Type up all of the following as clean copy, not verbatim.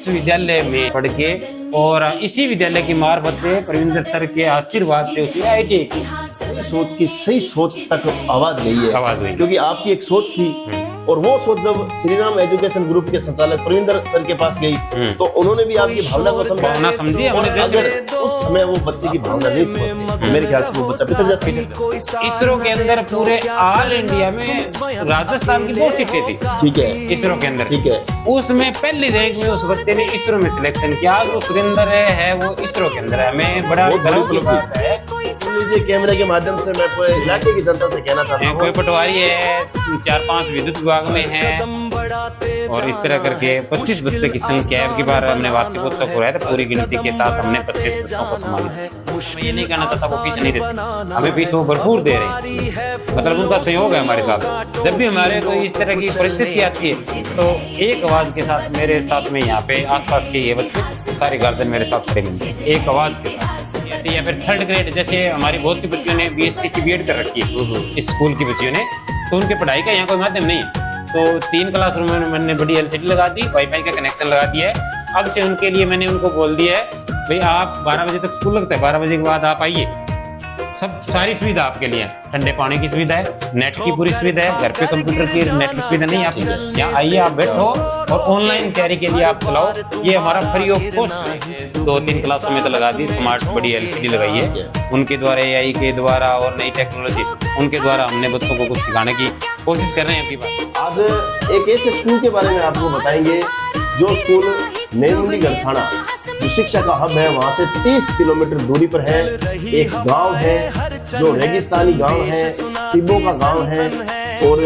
इस विद्यालय में पढ़ के और इसी विद्यालय की मार्फत से प्रवीण सर के आशीर्वाद से उसने ITI की। सोच की सही सोच तक आवाज गई है, आवाज हुई, क्योंकि आपकी एक सोच थी और वो सोच जब श्रीराम एजुकेशन ग्रुप के संचालक प्रवीण सर के पास गई तो उन्होंने भी आपकी भावना को समझी। और अगर उस समय वो बच्चे की भावना नहीं समझते तो मेरे ख्याल से वो बच्चा पिछड़ जाता। इसरो के अंदर पूरे ऑल इंडिया में राजस्थान की 2 सीटें थी, ठीक है, इसरो के अंदर, ठीक है, उसमें पहली रैंक में उस बच्चे ने इसरो में सिलेक्शन किया। आज वो सुरेंद्र है वो इसरो के अंदर है। हमें बड़ा गर्व की बात है। लीजिए कैमरे के माध्यम से मैं पूरे इलाके की जनता से कहना चाहता हूँ, कोई पटवारी है, 4-5 विद्युत विभाग में है और इस तरह करके 25 बच्चे की संख्या है। की बार हमने वार्षिकोत्सव हो रहा है तो पूरी गिनती के साथ हमने 25 बच्चों को सम्मानित। मैं ये नहीं कहना चाहता वो फीस नहीं देते, हमें फीस वो भरपूर दे रहे हैं, मतलब उनका सहयोग है हमारे साथ। जब भी हमारे कोई इस तरह की परिस्थिति आती है तो एक आवाज के साथ मेरे साथ में यहाँ पे आसपास के ये बच्चे सारे गार्जियन मेरे साथ खड़े मिलते हैं एक आवाज के साथ। या फिर 3rd ग्रेड, जैसे हमारी बहुत सी बच्चियों ने BSc BEd कर रखी है इस स्कूल की बच्चियों ने, तो उनके पढ़ाई का यहाँ कोई माध्यम नहीं है। तो 3 क्लासरूम में मैंने बड़ी LCD लगा दी, वाईफाई का कनेक्शन लगा दिया है। अब से उनके लिए मैंने उनको बोल दिया है भाई आप 12 बजे तक स्कूल लगता है, 12 बजे के बाद आप आइए, सब सारी सुविधा आपके लिए। ठंडे पानी की सुविधा है, नेट की पूरी सुविधा है, घर पे कंप्यूटर की नेट की सुविधा नहीं है आपकी, यहाँ आइए आप बैठो और ऑनलाइन तैयारी के लिए आप चलाओ। ये हमारा फ्री ऑफ कॉस्ट है। 2-3 क्लासों में तो लगा दी, स्मार्ट बड़ी LCD लगाई है उनके द्वारा, AI के द्वारा और नई टेक्नोलॉजी उनके द्वारा हमने बच्चों को कुछ सिखाने की कोशिश कर रहे हैं। अभी बात आज एक ऐसे स्कूल के बारे में आपको बताएंगे जो स्कूल नेमुंडी गरसाना जो शिक्षा का हब है, वहाँ से 30 किलोमीटर दूरी पर है। एक गांव है जो रेगिस्तानी गांव है, टिब्बों का गांव है और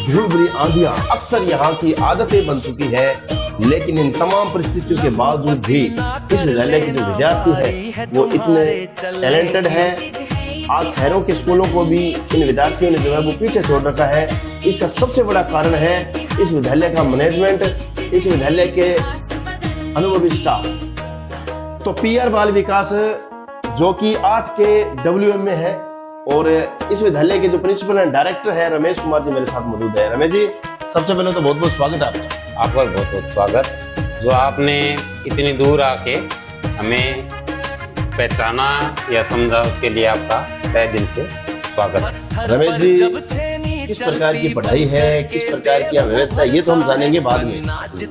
धूल भरी आंधियां अक्सर यहाँ की आदतें बन चुकी है। लेकिन इन तमाम परिस्थितियों के बावजूद भी इस विद्यालय के जो विद्यार्थी है वो इतने टैलेंटेड है। आज शहरों के स्कूलों को भी इन विद्यार्थियों ने जो है वो पीछे छोड़ रखा है। इसका सबसे बड़ा कारण है इस विद्यालय का मैनेजमेंट, इस विद्यालय के अनुभवी स्टाफ। तो PR बाल विकास जो कि 8 के WM में है और इस विद्यालय के जो प्रिंसिपल एंड डायरेक्टर है रमेश कुमार जी मेरे साथ मौजूद है। रमेश जी, सबसे पहले तो बहुत बहुत स्वागत है आपका। आपका बहुत बहुत स्वागत। जो आपने इतनी दूर आके हमें पहचाना या समझा उसके लिए आपका तहे दिल से स्वागत है। रमेश जी, किस प्रकार की पढ़ाई है, किस प्रकार की व्यवस्था है, ये तो हम जानेंगे बाद में,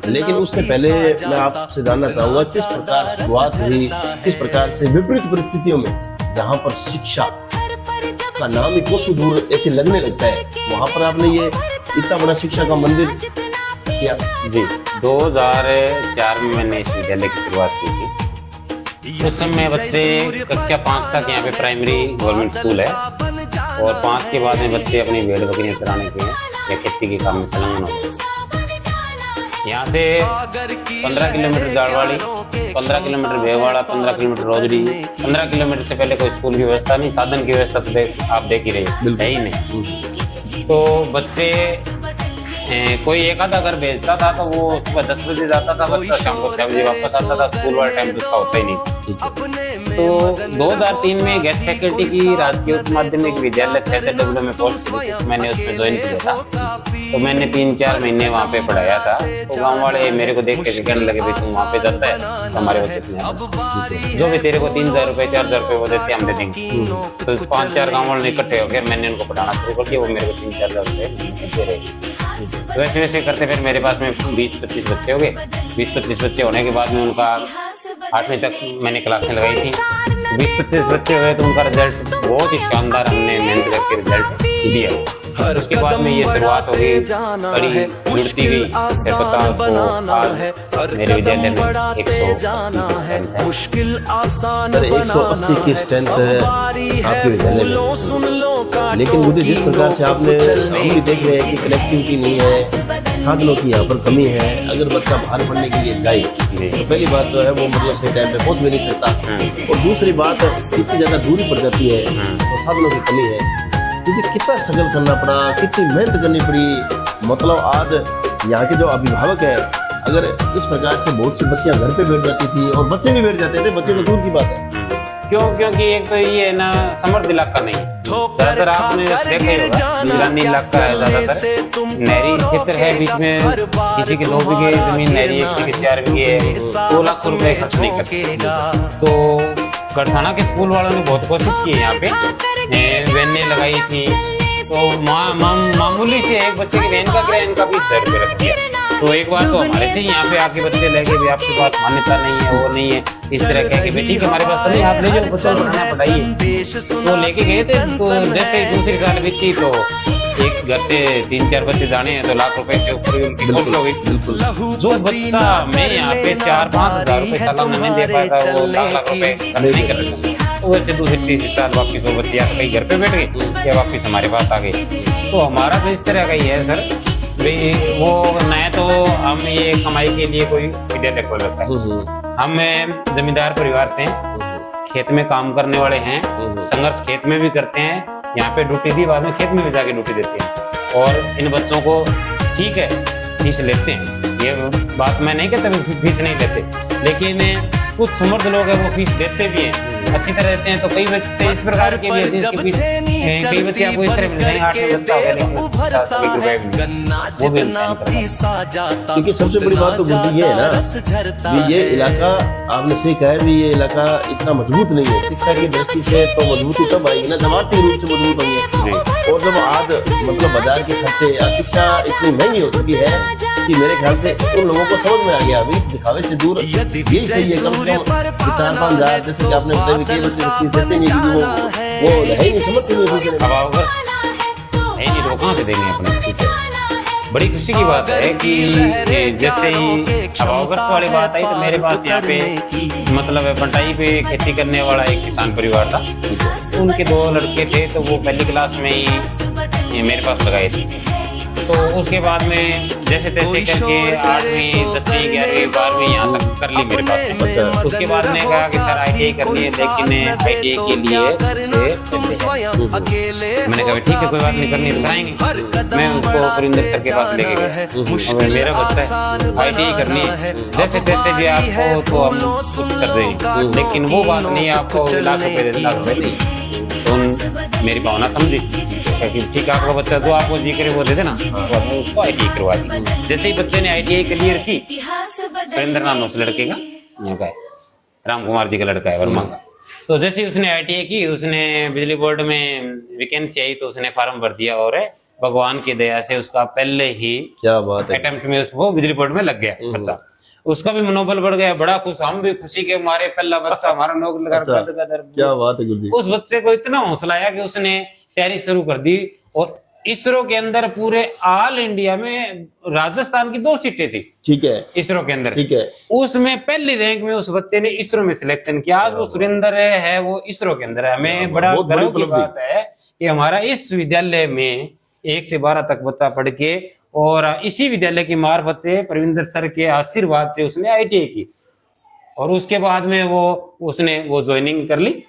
लेकिन उससे पहले मैं आपसे जानना चाहूंगा किस प्रकार शुरुआत हुई, किस प्रकार से विपरीत परिस्थितियों में जहाँ पर शिक्षा का नाम ही कोसों दूर ऐसे लगने लगता है, वहाँ पर आपने ये इतना बड़ा शिक्षा का मंदिर किया। जी, 2004 में मैंने इस विद्यालय की शुरुआत की थी। उस समय बच्चे कक्षा 5 तक यहाँ पे प्राइमरी गवर्नमेंट स्कूल है और 5 के बाद में बच्चे अपनी भेड़ बकरियां चराने के या खेती के काम में संलग्न होते हैं। यहाँ से 15 kilometre Jadwadi, 15 kilometre Bhewada, 15 kilometre Rojdi, 15 kilometre से पहले कोई स्कूल की व्यवस्था नहीं, साधन की व्यवस्था से आप देख ही रहे है ही नहीं। तो बच्चे कोई एक आधा घर भेजता था तो वो सुबह 10 बजे जाता था, बच्चा शाम को 6 बजे वापस आता था। स्कूल वाला टाइम तो उसका होता ही नहीं। तो 2003 में गेस्ट फैकल्टी की राजकीय उच्च माध्यमिक विद्यालय 6W में पोस्ट थी, मैंने उसमें ज्वाइन किया था। तो मैंने 3-4 महीने वहाँ पे पढ़ाया था। तो गाँव वाले मेरे को देख के कहने लगे भाई तुम वहाँ पे जाता है तो हमारे बच्चे जो भी तेरे को 3000 रुपये 4000 रुपये वो देते हम दे देंगे। तो 5-4 गाँव वाले इकट्ठे हो गए, मैंने उनको पढ़ाना शुरू कर दिया। वो मेरे को 3000-4000 रुपये दे रहे। वैसे वैसे करते फिर मेरे पास में 20-25 बच्चे हो गए। 20-25 बच्चे होने के बाद में उनका 8वीं तक मैंने क्लासें लगाई थी। 20-25 बच्चे हुए तो उनका रिजल्ट बहुत ही शानदार, हमने मेहनत करके रिजल्ट दिया। उसके बाद में ये शुरुआत हो गई, बड़ी जुड़ती गई। फिर 50 आज मेरे विद्यालय में 180 की स्ट्रेंथ है आपके विद्यालय में। लेकिन मुझे जिस प्रकार से आपने, हम भी देख रहे हैं कि कनेक्टिविटी नहीं है, साधनों की यहाँ पर कमी है। अगर बच्चा बाहर पढ़ने के लिए जाए तो पहली बात तो है वो मतलब सही टाइम पे पहुँच भी नहीं सकता, और दूसरी बात इतनी ज़्यादा दूरी पड़ जाती है तो साधनों की कमी है। मुझे कितना स्ट्रगल करना पड़ा, कितनी मेहनत करनी पड़ी। मतलब आज यहाँ के जो अभिभावक है, अगर इस प्रकार से बहुत सी बच्चियाँ घर पे बैठ जाती थी और बच्चे भी बैठ जाते थे, बच्चे तो दूर की बात है, क्योंकि एक तो ये है ना समृद्ध इलाका नहीं, ज्यादातर आपने देखा ही होगा वीरानी इलाका है, ज्यादातर नहरी क्षेत्र है, बीच में किसी के 2 बीघे जमीन नहरी है, किसी के 4 बीघे है, 2 लाख रुपए खर्च नहीं कर सकते। तो गढ़थाना के स्कूल वालों ने बहुत कोशिश की है, यहाँ पे वैनें लगाई थी, तो मामूली से एक बच्चे की वैन का किराया इनका 20,000 रुपये रख दिया। तो एक बार तो हमारे से यहाँ पे आके बच्चे लेके भी आपके पास मान्यता नहीं है, वो नहीं है, इस तरह कह के बेटी के हमारे पास तो नहीं, आप ले जाओ बच्चा पढ़ाना पढ़ाइए। तो लेके गए थे, तो जैसे दूसरी साल बीती तो एक घर से 3-4 बच्चे जाने हैं तो लाख रुपए से ऊपर उनकी कॉस्ट हो गई। जो बच्चा मैं यहाँ पे 4-5 हजार रुपए सालाना नहीं दे पाया था, वो लाख रुपए खर्च नहीं कर सकता। तो वैसे दूसरी तीसरी साल वापिस वो बच्चे या कहीं घर पे बैठ गए या वापिस हमारे पास आ गए। तो हमारा तो इस तरह का ही है सर, वो न तो हम ये कमाई के लिए कोई विद्यालय खोल रखा है, हम जमींदार परिवार से खेत में काम करने वाले हैं, संघर्ष खेत में भी करते हैं, यहाँ पे ड्यूटी दी, बाद में खेत में भी जाके ड्यूटी देते हैं, और इन बच्चों को ठीक है फीस लेते हैं, ये बात मैं नहीं कहता फीस नहीं लेते, लेकिन कुछ समर्थ लोग हैं वो फीस देते भी हैं, अच्छी तरह देते हैं। तो कई बच्चे इस प्रकार के भी हैं जिसकी फीस, कई बच्चे आपको इस तरह मिल जाएंगे 8 बच्चा हो गया लेकिन वो भी क्योंकि सबसे बड़ी बात तो गुरुजी ये है ना कि ये इलाका, आपने सही कहा है भी, ये इलाका इतना मजबूत नहीं है शिक्षा की दृष्टि से, तो मजबूती तब आएगी ना जब आर्थिक रूप से मजबूत होंगे, और जब आज मतलब बाजार के खर्चे या शिक्षा इतनी महंगी हो चुकी है कि मेरे ख्याल से उन लोगों को समझ में आ गया अभी इस दिखावे से दूर यही सही है, कम से कम 4-5 हजार जैसे कि आपने बताया कि बच्चे देते नहीं, वो है ही नहीं, समझते नहीं, है नहीं, तो कहाँ से देंगे अपने टीचर। बड़ी खुशी की बात है कि जैसे ही अभावग्रस्त वाली बात आई तो मेरे पास यहाँ पे मतलब बंटाई पे खेती करने वाला एक किसान परिवार था, उनके 2 लड़के थे, तो वो पहली क्लास में ही मेरे पास लगाए थे। तो उसके बाद में जैसे तैसे करके 8वीं 10वीं 11वीं 12वीं यहाँ तक कर ली मेरे पास। उसके बाद ने कहा कि सर ITI करनी है, लेकिन ITI के लिए मैंने कहा ठीक है कोई बात नहीं, करनी तो कराएंगे। मैं उसको परिंदर सर के पास लेके गया, मेरा बच्चा है ITI करनी है, जैसे तैसे भी आपको तो हम कुछ कर देंगे, लेकिन वो बात नहीं आपको लाख रुपए नहीं। तो मेरी भावना समझी कि ठीक है आपका बच्चा जो आपको जी करे वो दे देना, तो उसको ITI करवा दी। जैसे ही बच्चे ने ITI क्लियर की, सुरेंद्र नाम उस लड़के का, यहाँ का है, राम कुमार जी का लड़का है वर्मा का, तो जैसे ही उसने ITI की, उसने बिजली बोर्ड में वैकेंसी आई तो उसने फॉर्म भर दिया, और भगवान की दया से उसका पहले ही क्या बात है अटेम्प्ट में उसको बिजली बोर्ड में लग गया बच्चा, उसका भी मनोबल बढ़ गया, बड़ा खुश, हम भी खुशी के मारे पहला बच्चा हमारा नौकरी लगा। क्या बात है गुरुजी। उस बच्चे को इतना हौसला आया कि उसने तैयारी शुरू कर दी, और इसरो के अंदर पूरे ऑल इंडिया में राजस्थान की 2 सीटें थी, ठीक है, इसरो के अंदर, ठीक है, उसमें पहली रैंक में उस बच्चे ने इसरो में सिलेक्शन किया। आज वो सुरेंद्र है वो इसरो के अंदर है। हमें बड़ा गर्व की बात है कि हमारा इस विद्यालय में 1 से 12 तक बच्चा पढ़ के, और इसी विद्यालय की मार्फत प्रविंदर सर के आशीर्वाद से उसने ITI की, और उसके बाद में उसने ज्वाइनिंग कर ली,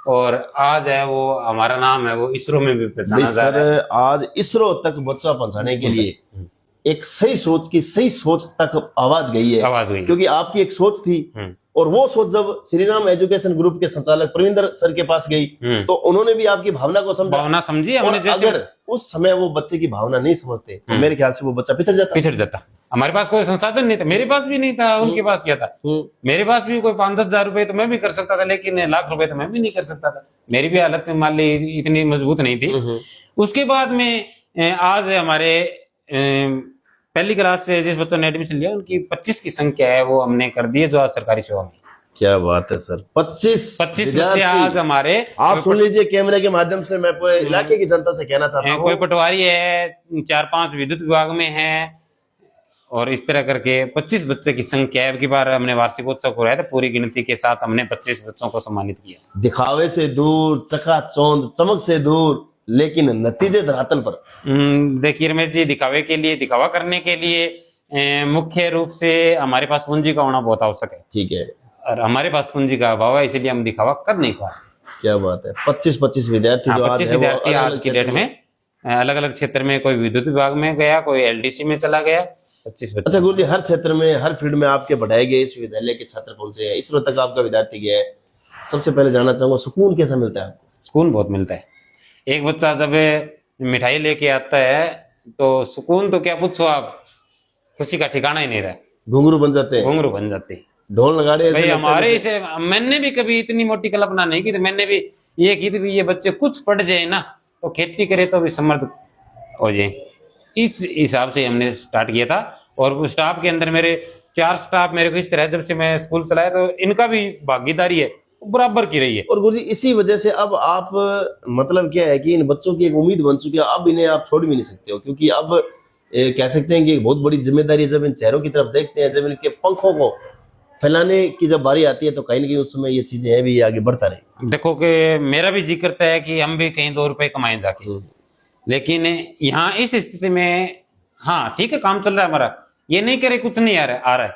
और आज है वो हमारा नाम है वो इसरो में भी पहचाना जा रहा है। आज इसरो तक बच्चा पहुंचाने के लिए एक सही सोच तक आवाज गई है, क्योंकि आपकी एक सोच थी, और वो सोच जब श्री राम एजुकेशन ग्रुप के संचालक प्रविंदर सर के पास गई तो उन्होंने भी आपकी भावना को समझी। अगर उस समय वो बच्चे की भावना नहीं समझते तो मेरे ख्याल से वो बच्चा पिछड़ जाता। हमारे पास कोई संसाधन नहीं था, मेरे पास भी नहीं था, उनके पास क्या था, मेरे पास भी कोई 5-10 हजार रुपए तो मैं भी कर सकता था, लेकिन लाख रुपए तो मैं भी नहीं कर सकता था, मेरी भी हालत मान ली इतनी मजबूत नहीं थी। उसके बाद में आज हमारे पहली क्लास से जिस बच्चों ने एडमिशन लिया उनकी 25 की संख्या है वो हमने कर दी है जो आज सरकारी सेवा में। क्या बात है सर, 25 बच्चे आज हमारे, आप सुन लीजिए कैमरे के माध्यम से, मैं पूरे इलाके की जनता से कहना चाहता हूँ, कोई पटवारी है, 4-5 विद्युत विभाग में है, और इस तरह करके 25 बच्चे की संख्या है। अब की बार हमने वार्षिकोत्सव कराया था, पूरी गिनती के साथ हमने 25 बच्चों को सम्मानित किया। दिखावे से दूर, चकाचौंध, चमक से दूर, लेकिन नतीजे धरातल पर। देखिए रमेश जी, दिखावे के लिए, दिखावा करने के लिए मुख्य रूप से हमारे पास पूंजी का होना बहुत आवश्यक है, ठीक है, और हमारे पास पूंजी का अभाव है, इसलिए हम दिखावा कर नहीं पा रहे। क्या बात है, 25 विद्यार्थी जो 25 विद्यार्थी आज की डेट में अलग अलग क्षेत्र में, कोई विद्युत विभाग में गया, कोई LDC में चला गया, 25 बच्चे। अच्छा गुरुजी, हर क्षेत्र में, हर फील्ड में आपके बढ़ाए गए इस विद्यालय के छात्र पहुंचे हैं, इसरो तक आपका विद्यार्थी गया है, सबसे पहले जानना चाहूंगा, सुकून कैसा मिलता है आपको? सुकून बहुत मिलता है। एक बच्चा जब मिठाई लेके आता है तो सुकून तो क्या पूछो आप, खुशी का ठिकाना ही नहीं रहा। घुंघरू बन जाते हैं, घुंघरू बन जाते हैं ढोल नगाड़े ऐसे भाई लगता है हमारे जैसे- इसे। मैंने भी कभी इतनी मोटी कल्पना नहीं की थी, मैंने भी ये की थी भी ये बच्चे कुछ पढ़ जाए ना तो खेती करे तो भी समर्थ हो जाए, इस हिसाब से हमने स्टार्ट किया था। और स्टाफ के अंदर मेरे 4 स्टाफ मेरे को इस तरह जब से मैं स्कूल चलाया तो इनका भी भागीदारी है बराबर की रही है। और गुरुजी इसी वजह से अब आप, मतलब क्या है कि इन बच्चों की एक उम्मीद बन चुकी है, अब इन्हें आप छोड़ भी नहीं सकते हो, क्योंकि अब कह सकते हैं कि एक बहुत बड़ी जिम्मेदारी है। जब इन चेहरों की तरफ देखते हैं, जब इनके पंखों को फैलाने की जब बारी आती है तो कहीं ना कहीं उस समय ये चीजें हैं भी ये आगे बढ़ता रहे। देखो कि मेरा भी जी करता है कि हम भी कहीं 2 रुपए कमाएं जाके, लेकिन यहाँ इस स्थिति में हाँ ठीक है काम चल रहा है हमारा, ये नहीं करे कुछ नहीं आ रहा है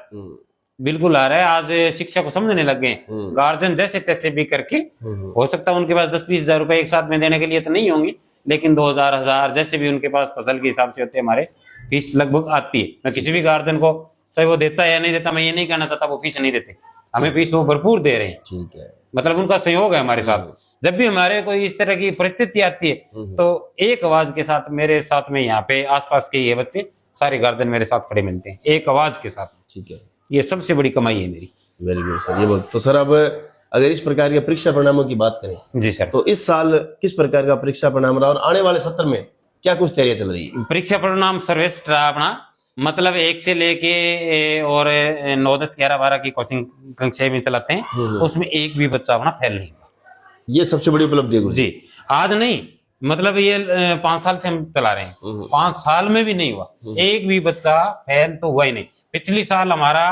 बिल्कुल आ रहा है। आज शिक्षा को समझने लग गए गार्जियन, जैसे तैसे भी करके। हो सकता है उनके पास 10-20 हजार रुपए एक साथ में देने के लिए तो नहीं होंगे, लेकिन 2,000 जैसे भी उनके पास फसल के हिसाब से होते हैं, हमारे फीस लगभग आती है। मैं किसी भी गार्जियन को, चाहे वो देता है या नहीं देता, मैं ये नहीं कहना चाहता वो फीस नहीं देते, हमें फीस वो भरपूर दे रहे हैं। ठीक है, मतलब उनका सहयोग है हमारे साथ। जब भी हमारे कोई इस तरह की परिस्थिति आती है तो एक आवाज के साथ मेरे साथ में यहाँ पे आसपास के ये बच्चे सारे गार्जियन मेरे साथ खड़े मिलते हैं एक आवाज के साथ। ठीक है, ये सबसे बड़ी कमाई है मेरी। Very good sir. ये बात तो सर, अब अगर इस प्रकार के परीक्षा परिणामों की बात करें जी सर, तो इस साल किस प्रकार का परीक्षा परिणाम रहा और आने वाले सत्र में क्या कुछ तैयारियां चल रही है? परीक्षा परिणाम सर्वश्रेष्ठ रहा अपना, मतलब 1 से लेके और 9, 10, 11, 12 की कोचिंग कक्षा में चलाते हैं, उसमें एक भी बच्चा अपना फेल नहीं हुआ। ये सबसे बड़ी उपलब्धि है गुरु जी। आज नहीं, मतलब ये 5 साल से हम चला रहे हैं, 5 साल में भी नहीं हुआ एक भी बच्चा फेल तो हुआ ही नहीं। पिछली साल हमारा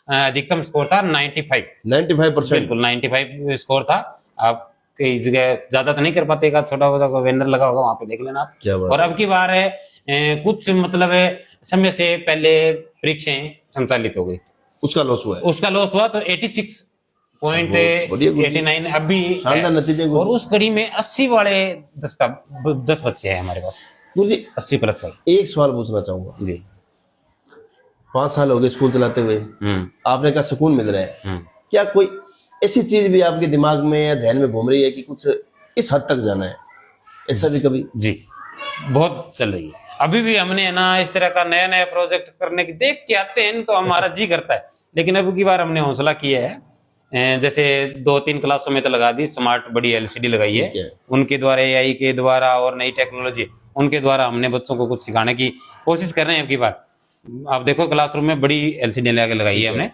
अधिकतम स्कोर था 95%। बिल्कुल 95 स्कोर था। आप कई जगह ज्यादा तो नहीं कर पाते, एक छोटा मोटा बैनर लगा होगा वहां पे देख लेना आप। क्या बात और अब की बार है कुछ मतलब समय से पहले परीक्षाएं संचालित हो गई, उसका लॉस हुआ है? उसका लॉस हुआ तो 86.89 अभी शानदार नतीजे और उस कड़ी में 80 वाले 10 बच्चे हैं हमारे पास, गुरु जी 80+ वाले। एक सवाल पूछना चाहूंगा जी। 5 साल हो गए स्कूल चलाते हुए, आपने कहा सुकून मिल रहा है, क्या कोई ऐसी चीज भी आपके दिमाग में या ध्यान में घूम रही है कि कुछ इस हद तक जाना है, ऐसा भी कभी? जी बहुत चल रही है। अभी भी हमने ना इस तरह का नया नया प्रोजेक्ट करने की देख के आते हैं तो हमारा जी करता है, लेकिन अब की बार हमने हौसला किया है। जैसे 2-3 क्लासों में तो लगा दी स्मार्ट बड़ी LCD लगाई है, उनके द्वारा AI के द्वारा और नई टेक्नोलॉजी उनके द्वारा हमने बच्चों को कुछ सिखाने की कोशिश कर रहे हैं। अब की बार आप देखो क्लासरूम में बड़ी LCD लगाई है हमने,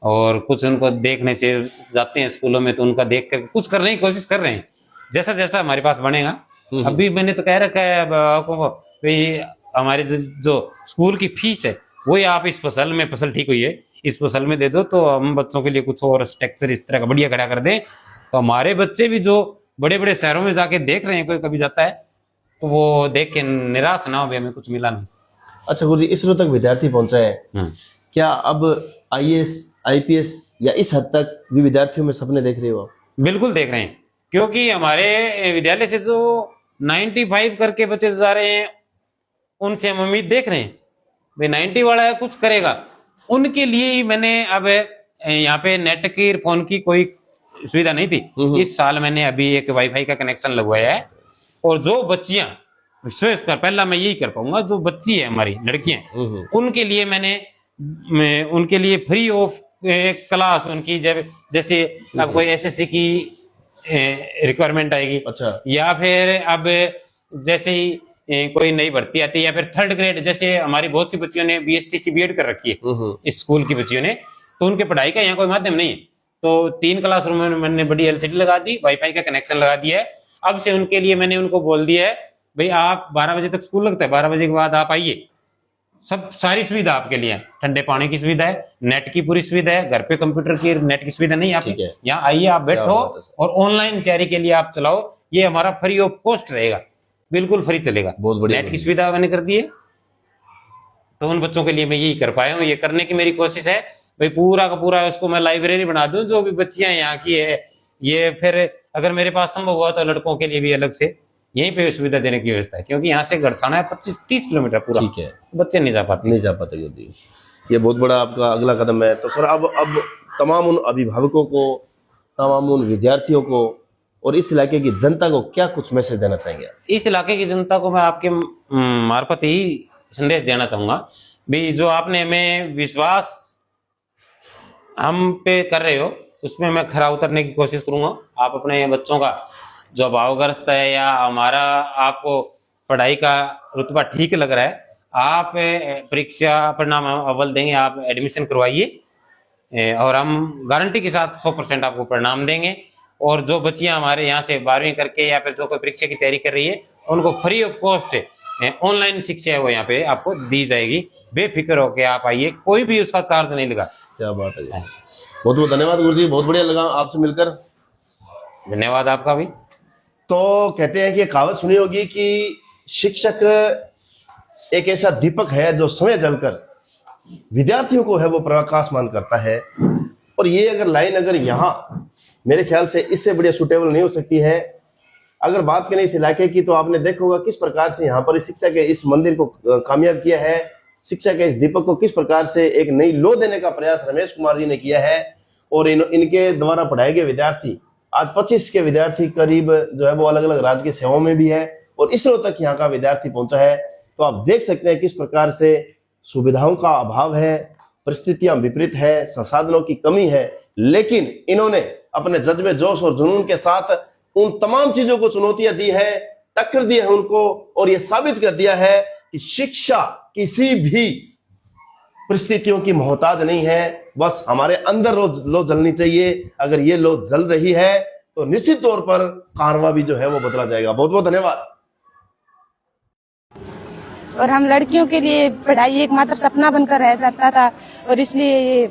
और कुछ उनको देखने से जाते हैं स्कूलों में तो उनका देख कर कुछ करने की कोशिश कर रहे हैं, जैसा जैसा हमारे पास बनेगा। अभी मैंने तो कह रखा है आपको भाई, हमारे जो स्कूल की फीस है वो आप इस फसल में, फसल ठीक हुई है इस फसल में दे दो तो हम बच्चों के लिए कुछ और स्ट्रक्चर इस तरह का बढ़िया खड़ा कर दें, तो हमारे बच्चे भी जो बड़े बड़े शहरों में जाके देख रहे हैं, कोई कभी जाता है तो वो देख के निराश ना हो भी हमें कुछ मिला नहीं। अच्छा गुरु जी, इसरो तक विद्यार्थी पहुंचा है, क्या अब IAS IPS या इस हद तक भी विद्यार्थियों में सपने देख रहे हो आप? बिल्कुल देख रहे हैं, क्योंकि हमारे विद्यालय से जो 95 करके बच्चे जा रहे हैं उनसे हम उम्मीद देख रहे हैं भाई 90 वाला है कुछ करेगा, उनके लिए ही मैंने अब यहाँ पे नेट की फोन की कोई सुविधा नहीं थी, इस साल मैंने अभी एक वाईफाई का कनेक्शन लगवाया है। और जो बच्चियां विशेष कर, पहला मैं यही कर पाऊंगा, जो बच्ची है हमारी लड़कियां उनके लिए मैं उनके लिए फ्री ऑफ क्लास उनकी जैसे अब कोई SSC की रिक्वायरमेंट आएगी, अच्छा, या फिर अब जैसे ही कोई नई भर्ती आती है, या फिर 3rd ग्रेड, जैसे हमारी बहुत सी बच्चियों ने BSTC B.Ed कर रखी है इस स्कूल की बच्चियों ने, तो उनके पढ़ाई का यहाँ कोई माध्यम नहीं है, तो 3 क्लासरूम में मैंने बड़ी LCD लगा दी, वाईफाई का कनेक्शन लगा दिया है। अब से उनके लिए मैंने उनको बोल दिया है भाई आप 12 बजे तक स्कूल लगता है, 12 बजे के बाद आप आइए, सब सारी सुविधा आपके लिए, ठंडे पानी की सुविधा है, नेट की पूरी सुविधा है, घर पे कंप्यूटर की नेट की सुविधा नहीं है, यहाँ आइए आप बैठो और ऑनलाइन तैयारी के लिए आप चलाओ, ये हमारा फ्री ऑफ कॉस्ट रहेगा, बिल्कुल फ्री चलेगा। बहुत बढ़िया, नेट की सुविधा मैंने कर दी है, तो उन बच्चों के लिए मैं यही कर पाया हूँ, ये करने की मेरी कोशिश है भाई पूरा का पूरा उसको मैं लाइब्रेरी बना दूं, जो भी बच्चियां यहाँ की है, ये फिर अगर मेरे पास संभव हुआ तो लड़कों के लिए भी अलग से यहीं पे सुविधा देने की व्यवस्था है, क्योंकि यहाँ से गढ़साना है 25-30 किलोमीटर पूरा, ठीक है, बच्चे नहीं जा पाते। ये बहुत बड़ा आपका अगला कदम है। तो सर अब तमाम उन अभिभावकों को तमाम उन विद्यार्थियों को और इस इलाके की जनता को क्या कुछ मैसेज देना चाहेंगे? इस इलाके की जनता को मैं आपके मार्फत ही संदेश देना चाहूंगा भी, जो आपने हमें विश्वास हम पे कर रहे हो उसमें मैं खरा उतरने की कोशिश करूंगा। आप अपने बच्चों का जो भावग्रस्त है या हमारा आपको पढ़ाई का रुतबा ठीक लग रहा है, आप परीक्षा परिणाम अव्वल देंगे, आप एडमिशन करवाइए और हम गारंटी के साथ 100% आपको परिणाम देंगे। और जो बच्चियां हमारे यहाँ से 12वीं करके या फिर जो कोई परीक्षा की तैयारी कर रही है, उनको फ्री ऑफ कॉस्ट ऑनलाइन शिक्षा है वो यहाँ पे आपको दी जाएगी। बेफिक्र होकर आप आइए, कोई भी उसका चार्ज नहीं लगा। क्या बात है, बहुत बहुत धन्यवाद गुरुजी, बहुत बढ़िया लगा आपसे मिलकर। धन्यवाद आपका भी। तो कहते हैं कि कहावत सुनी होगी कि शिक्षक एक ऐसा दीपक है जो समय जलकर विद्यार्थियों को है वो प्रकाशमान करता है। और ये अगर लाइन अगर यहाँ मेरे ख्याल से इससे बढ़िया सुटेबल नहीं हो सकती है। अगर बात करें इस इलाके की तो आपने देखा होगा किस प्रकार से यहाँ पर शिक्षा के इस मंदिर को कामयाब किया है, शिक्षा के इस दीपक को किस प्रकार से एक नई लो देने का प्रयास रमेश कुमार जी ने किया है। और इनके द्वारा पढ़ाए गए विद्यार्थी आज 25 के विद्यार्थी करीब जो है वो अलग अलग राज्य की सेवाओं में भी है और इसरो तक यहाँ का विद्यार्थी पहुंचा है। तो आप देख सकते हैं किस प्रकार से सुविधाओं का अभाव है, परिस्थितियां विपरीत है, संसाधनों की कमी है, लेकिन इन्होंने अपने जज्बे जोश और जुनून के साथ उन तमाम चीजों को चुनौतियां दी है, टक्कर दी है उनको और यह साबित कर दिया है कि शिक्षा किसी भी परिस्थितियों की मोहताज नहीं है। बस हमारे अंदर लो जलनी चाहिए। अगर ये लो जल रही है तो निश्चित तौर पर कारवा भी जो है वो बदला जाएगा। बहुत बहुत धन्यवाद। और हम लड़कियों के लिए पढ़ाई एकमात्र सपना बनकर रह जाता था और इसलिए ये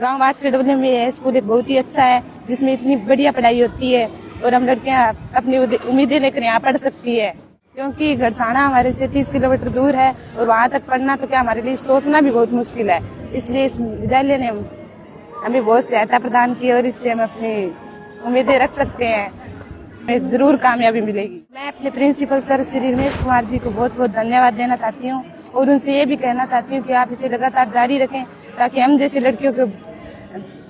गांव 8 के डबले में यह स्कूल एक बहुत ही अच्छा है जिसमें इतनी बढ़िया पढ़ाई होती है और हम लड़कियां अपनी उम्मीदें लेकर यहाँ पढ़ सकती है। क्योंकि गड़साना हमारे से 30 किलोमीटर दूर है और वहाँ तक पढ़ना तो क्या हमारे लिए सोचना भी बहुत मुश्किल है। इसलिए इस विद्यालय ने हमें बहुत सहायता प्रदान की और इससे हम अपनी उम्मीदें रख सकते हैं, हमें जरूर कामयाबी मिलेगी। मैं अपने प्रिंसिपल सर श्री रमेश कुमार जी को बहुत बहुत धन्यवाद देना चाहती हूँ और उनसे ये भी कहना चाहती हूँ कि आप इसे लगातार जारी रखें ताकि हम जैसे लड़कियों को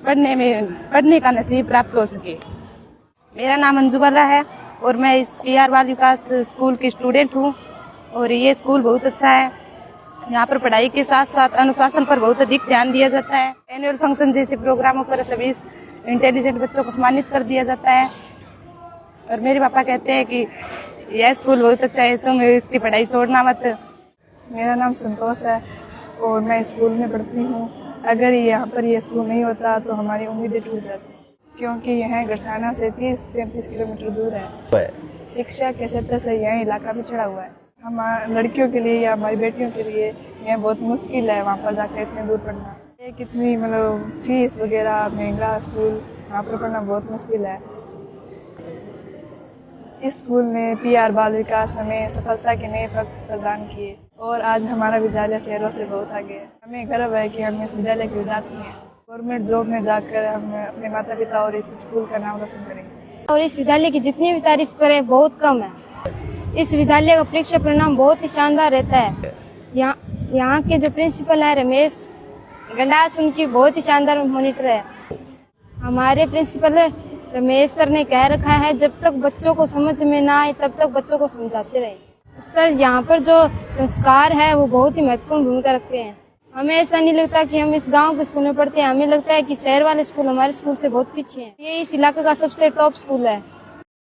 पढ़ने का नसीब प्राप्त हो सके। मेरा नाम अंजू बाला है और मैं इस PR बाल विकास स्कूल की स्टूडेंट हूँ और ये स्कूल बहुत अच्छा है। यहाँ पर पढ़ाई के साथ साथ अनुशासन पर बहुत अधिक ध्यान दिया जाता है। एनुअल फंक्शन जैसे प्रोग्रामों पर सभी इंटेलिजेंट बच्चों को सम्मानित कर दिया जाता है और मेरे पापा कहते हैं कि यह स्कूल बहुत अच्छा है, तुम इसकी पढ़ाई छोड़ना मत। मेरा नाम संतोष है और मैं स्कूल में पढ़ती हूँ। अगर यहाँ पर यह स्कूल नहीं होता तो हमारी उम्मीदें टूट जाती क्योंकि यह गड़साना से 30-35 किलोमीटर दूर है। शिक्षा के क्षेत्र से यह इलाका पिछड़ा हुआ है। हम लड़कियों के लिए या हमारी बेटियों के लिए यह बहुत मुश्किल है वहाँ पर जाकर इतने दूर पढ़ना। ये कितनी मतलब फीस वगैरह महंगा स्कूल, वहाँ पर पढ़ना बहुत मुश्किल है। इस स्कूल ने PR बाल विकास हमें सफलता के नए पद प्रदान किए और आज हमारा विद्यालय शहरों से बहुत आगे है। हमें गर्व है कि हम इस विद्यालय के विद्यार्थी हैं। गवर्नमेंट जॉब में जाकर हम अपने माता पिता और इस स्कूल का नाम रोशन करेंगे। और इस विद्यालय की जितनी भी तारीफ करें बहुत कम है। इस विद्यालय का परीक्षा परिणाम बहुत ही शानदार रहता है। यहाँ के जो प्रिंसिपल है रमेश गंडास, उनकी बहुत ही शानदार मॉनिटर है। हमारे प्रिंसिपल रमेश सर ने कह रखा है जब तक बच्चों को समझ में ना आए तब तक बच्चों को समझाते रहे। सर यहाँ पर जो संस्कार है वो बहुत ही महत्वपूर्ण भूमिका रखते हैं। हमें ऐसा नहीं लगता कि हम इस गांव के स्कूल में पढ़ते हैं, हमें लगता है कि शहर वाले स्कूल हमारे स्कूल से बहुत पीछे हैं। ये इस इलाके का सबसे टॉप स्कूल है।